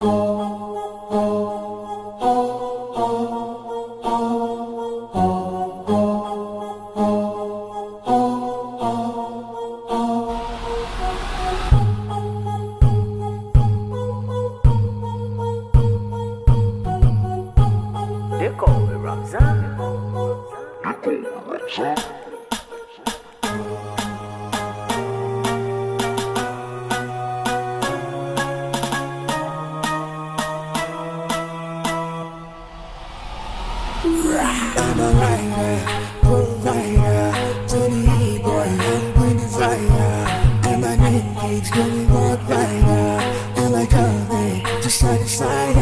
I'm a writer, provider, to the E-boy, I'm bringing fire. And my name keeps going walk rider, and I come in to side to side.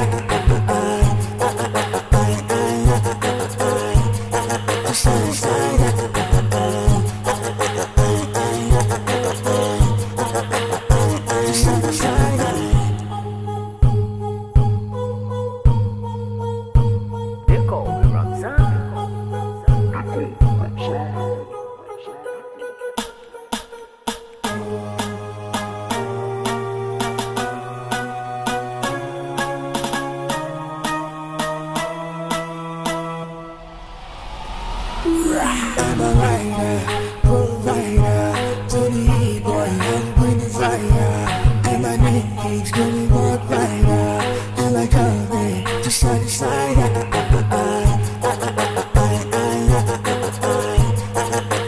Side to side. I'm a writer, provider, to the E-boy, I'm bringing fire. And my name keeps going walk rider, and I come in to side to side.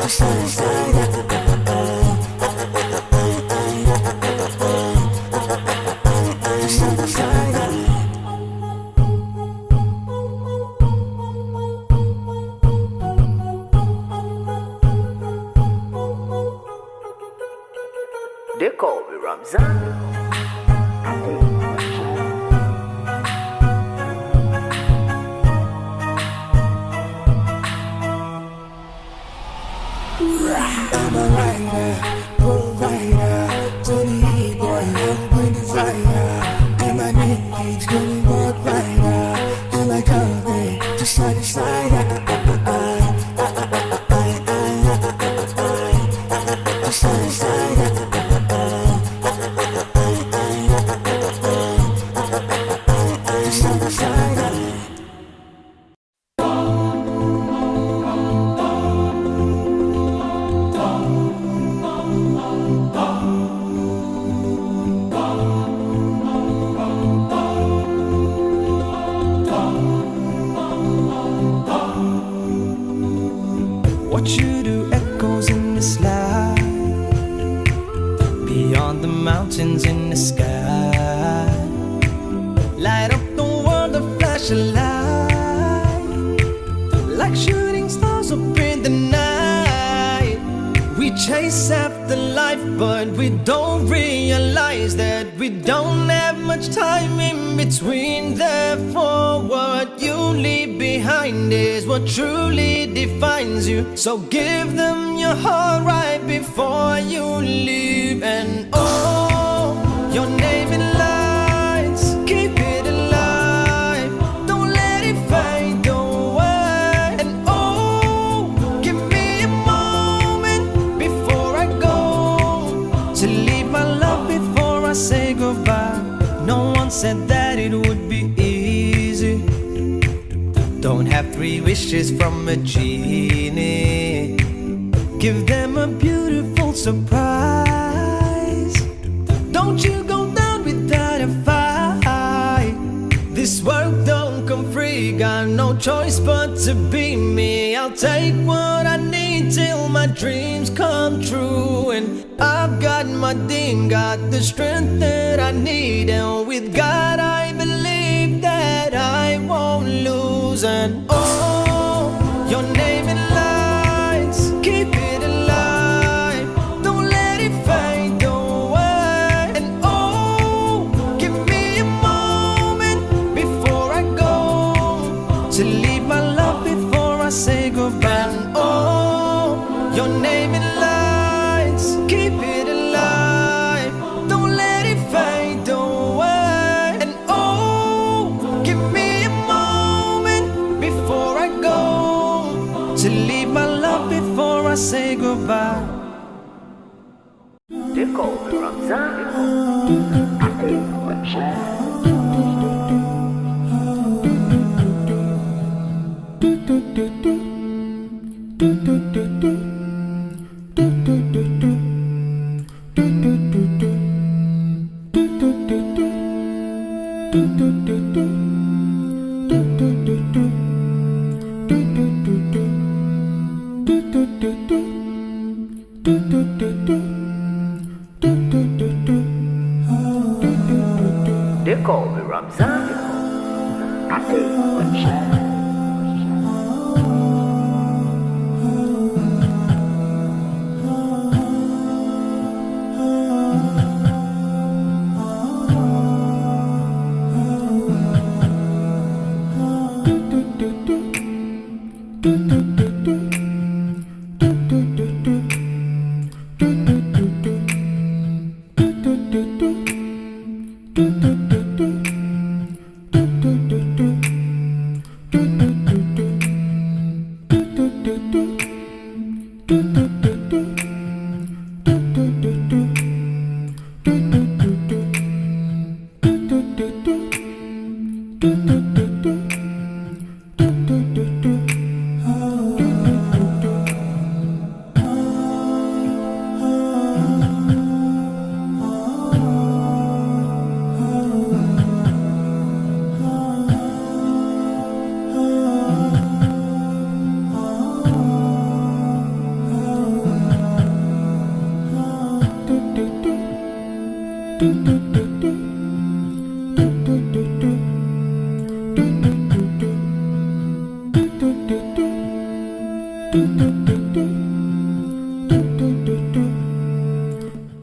Side to side. They call me Ramzan. I'm a writer, provider, to the E-boy, I'm bringing fire. And my name keeps going walk rider, and I come in to side to side. Side to side. What you do echoes in this light, beyond the mountains in the sky. Light up the world, a flash of light, like shooting stars up in the night. We chase after life, but we don't realize that we don't have much time in between. Therefore, what you leave behind is what truly defines you. So give them your heart right before you leave. And oh, your name in lights, keep it alive, don't let it fade away. And oh, give me a moment before I go, to leave my love before I say goodbye. No one said that it would be easy. Don't have 3 wishes from a genie. Give them a beautiful surprise. Don't you go down without a fight. This world don't come free, got no choice but to be me. I'll take what I need till my dreams come true. And I've got my ding, got the strength that I need. And with God I believe that I won't lose. And oh, your name in lights, keep it alive, don't let it fade away. And oh, give me a moment before I go, to leave my love before I say goodbye. And oh, your name in lights, keep it alive, don't let it fade away. And oh, give me a moment before I go, to leave my love before I say goodbye. They call me Ramzan. They call me Ramzan. I say what shit.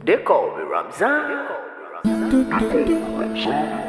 They call me Ramzan. I say what shit.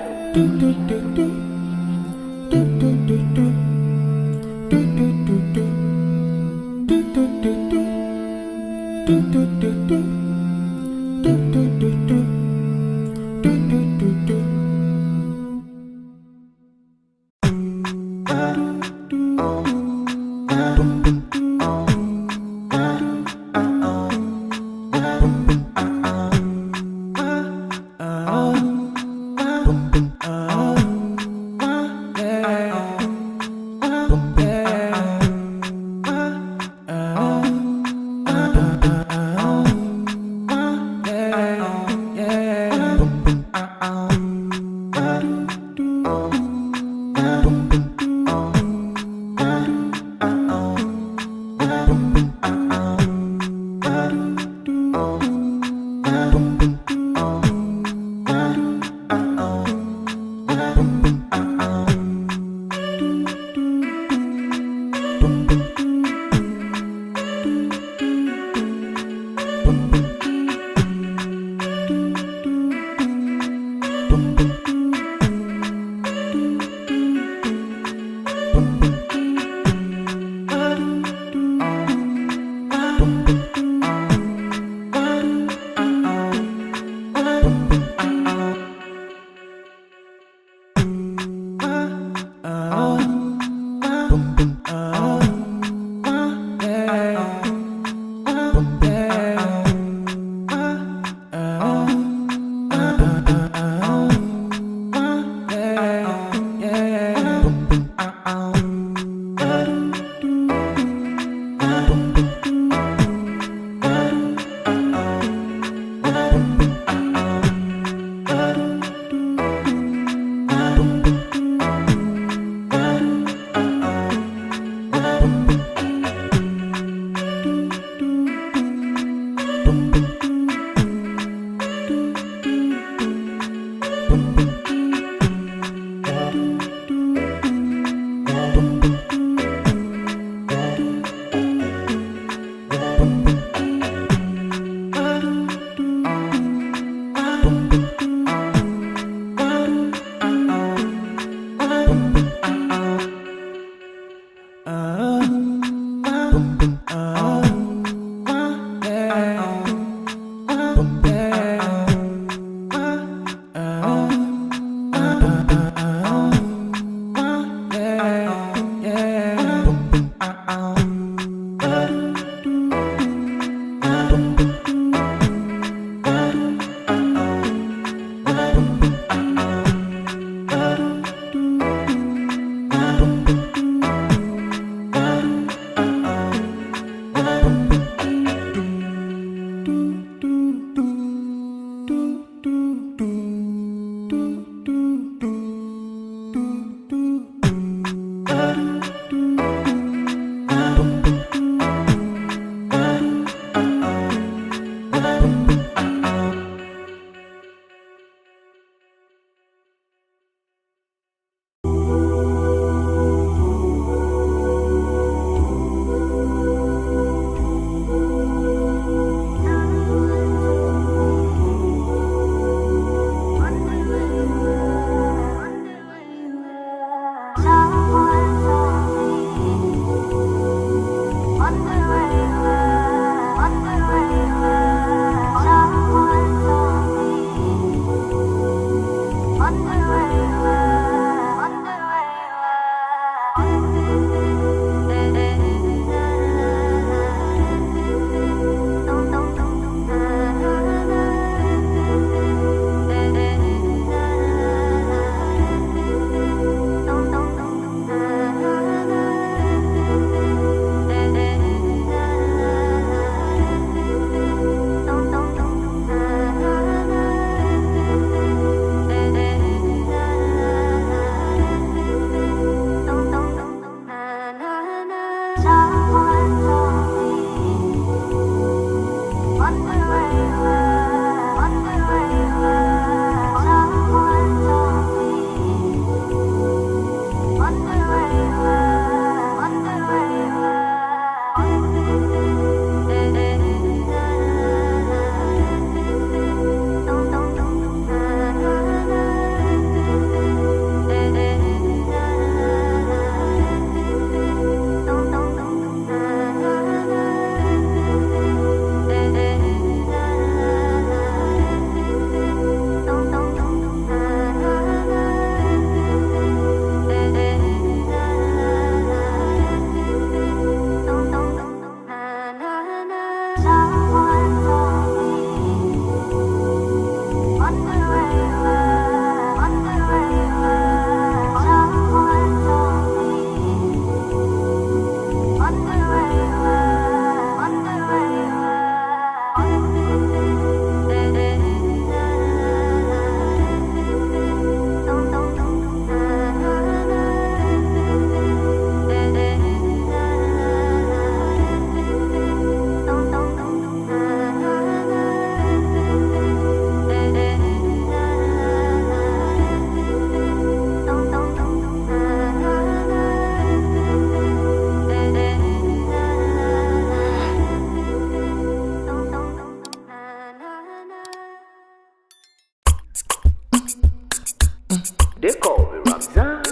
They call me Ramzan.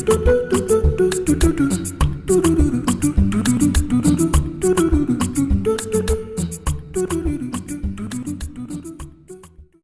Do